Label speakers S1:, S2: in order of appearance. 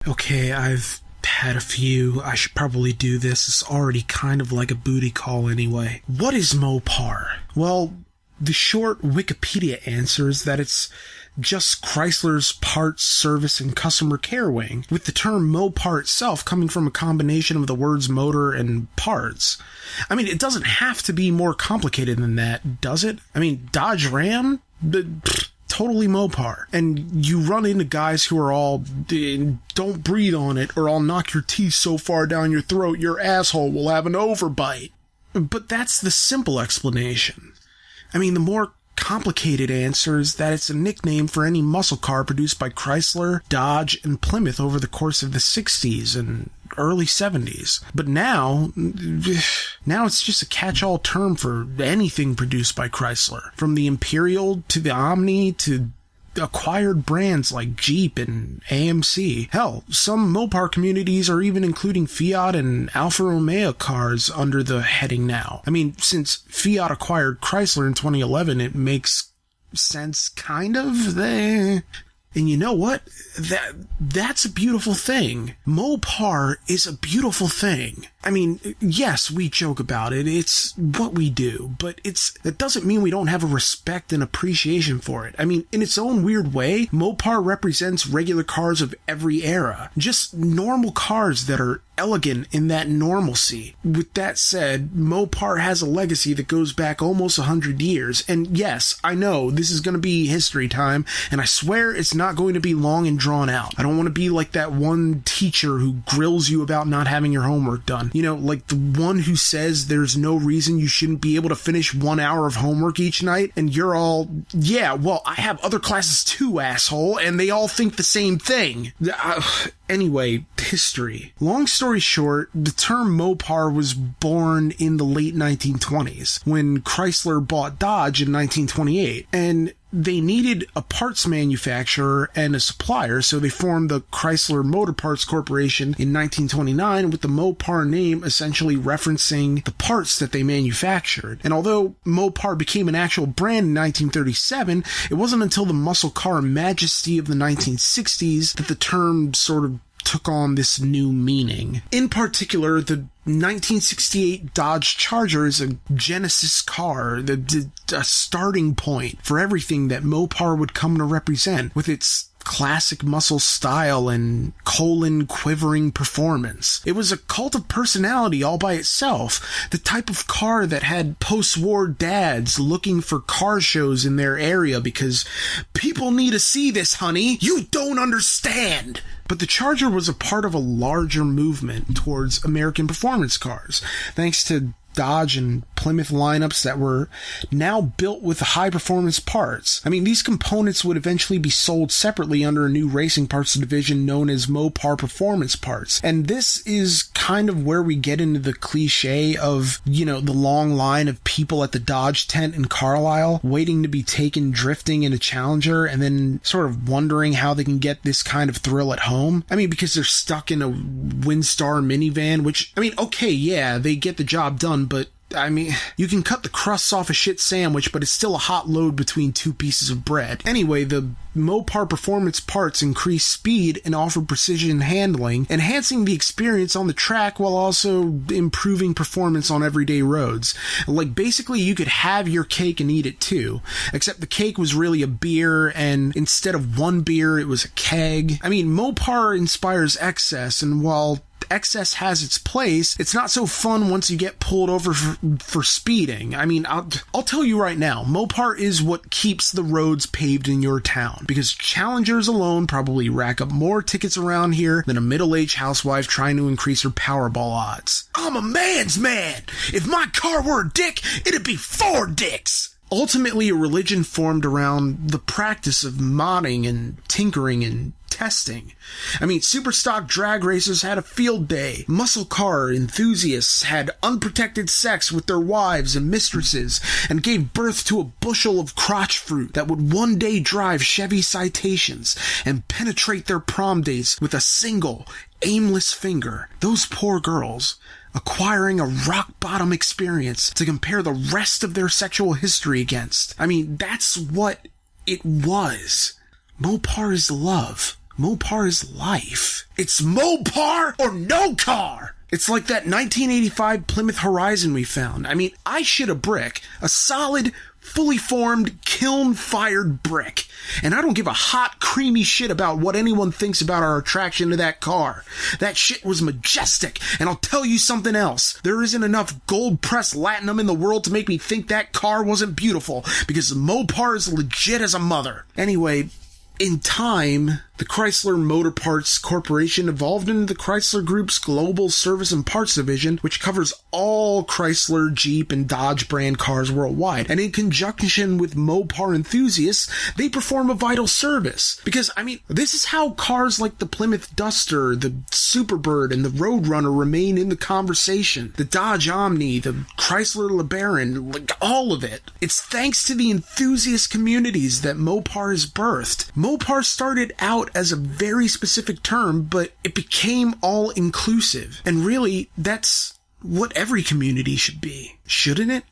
S1: Okay, I've had a few. I should probably do this. It's already kind of like a booty call anyway. What is Mopar? Well, the short Wikipedia answer is that it's just Chrysler's parts, service, and customer care wing, with the term Mopar itself coming from a combination of the words motor and parts. I mean, it doesn't have to be more complicated than that, does it? I mean, Dodge Ram? Totally Mopar. And you run into guys who are all, don't breathe on it or I'll knock your teeth so far down your throat your asshole will have an overbite. But that's the simple explanation. I mean, the more complicated answer is that it's a nickname for any muscle car produced by Chrysler, Dodge, and Plymouth over the course of the 60s and early 70s. But now it's just a catch-all term for anything produced by Chrysler. From the Imperial to the Omni to acquired brands like Jeep and AMC. Hell, some Mopar communities are even including Fiat and Alfa Romeo cars under the heading now. I mean, since Fiat acquired Chrysler in 2011, it makes sense, kind of. And you know what? That's a beautiful thing. Mopar is a beautiful thing. I mean, yes, we joke about it. It's what we do, but that doesn't mean we don't have a respect and appreciation for it. I mean, in its own weird way, Mopar represents regular cars of every era. Just normal cars that are elegant in that normalcy. With that said, Mopar has a legacy that goes back almost 100 years. And yes, I know this is going to be history time, and I swear it's not going to be long and drawn out. I don't want to be like that one teacher who grills you about not having your homework done. You know, like the one who says there's no reason you shouldn't be able to finish 1 hour of homework each night, and you're all, yeah, well, I have other classes too, asshole, and they all think the same thing. Anyway, history. Long story short, the term Mopar was born in the late 1920s, when Chrysler bought Dodge in 1928, and they needed a parts manufacturer and a supplier, so they formed the Chrysler Motor Parts Corporation in 1929 with the Mopar name essentially referencing the parts that they manufactured. And although Mopar became an actual brand in 1937, it wasn't until the muscle car majesty of the 1960s that the term sort of took on this new meaning. In particular, the 1968 Dodge Charger is a Genesis car, a starting point for everything that Mopar would come to represent, with its classic muscle style and quivering performance. It was a cult of personality all by itself, the type of car that had post-war dads looking for car shows in their area because people need to see this, honey. You don't understand. But the Charger was a part of a larger movement towards American performance cars, thanks to Dodge and Plymouth lineups that were now built with high-performance parts. I mean, these components would eventually be sold separately under a new racing parts division known as Mopar Performance Parts. And this is kind of where we get into the cliche of, you know, the long line of people at the Dodge tent in Carlisle waiting to be taken drifting in a Challenger and then sort of wondering how they can get this kind of thrill at home. I mean, because they're stuck in a Windstar minivan, which, I mean, okay, yeah, they get the job done, but I mean, you can cut the crusts off a shit sandwich, but it's still a hot load between two pieces of bread. Anyway, the Mopar Performance Parts increase speed and offer precision handling, enhancing the experience on the track while also improving performance on everyday roads. Like, basically, you could have your cake and eat it too, except the cake was really a beer, and instead of one beer, it was a keg. I mean, Mopar inspires excess, and while excess has its place, it's not so fun once you get pulled over for speeding. I mean, I'll tell you right now, Mopar is what keeps the roads paved in your town, because Challengers alone probably rack up more tickets around here than a middle-aged housewife trying to increase her Powerball odds. I'm a man's man! If my car were a dick, it'd be 4 dicks! Ultimately, a religion formed around the practice of modding and tinkering and testing. I mean, superstock drag racers had a field day. Muscle car enthusiasts had unprotected sex with their wives and mistresses and gave birth to a bushel of crotch fruit that would one day drive Chevy Citations and penetrate their prom dates with a single, aimless finger. Those poor girls, acquiring a rock-bottom experience to compare the rest of their sexual history against. I mean, that's what it was. Mopar is love. Mopar is life. It's Mopar or no car! It's like that 1985 Plymouth Horizon we found. I mean, I shit a brick. A solid, fully formed, kiln-fired brick. And I don't give a hot, creamy shit about what anyone thinks about our attraction to that car. That shit was majestic. And I'll tell you something else. There isn't enough gold-pressed latinum in the world to make me think that car wasn't beautiful, because Mopar is legit as a mother. Anyway, in time, the Chrysler Motor Parts Corporation evolved into the Chrysler Group's Global Service and Parts Division, which covers all Chrysler, Jeep, and Dodge brand cars worldwide. And in conjunction with Mopar enthusiasts, they perform a vital service. Because, I mean, this is how cars like the Plymouth Duster, the Superbird, and the Roadrunner remain in the conversation. The Dodge Omni, the Chrysler LeBaron, like all of it. It's thanks to the enthusiast communities that Mopar is birthed. Mopar started out as a very specific term, but it became all-inclusive. And really, that's what every community should be, shouldn't it?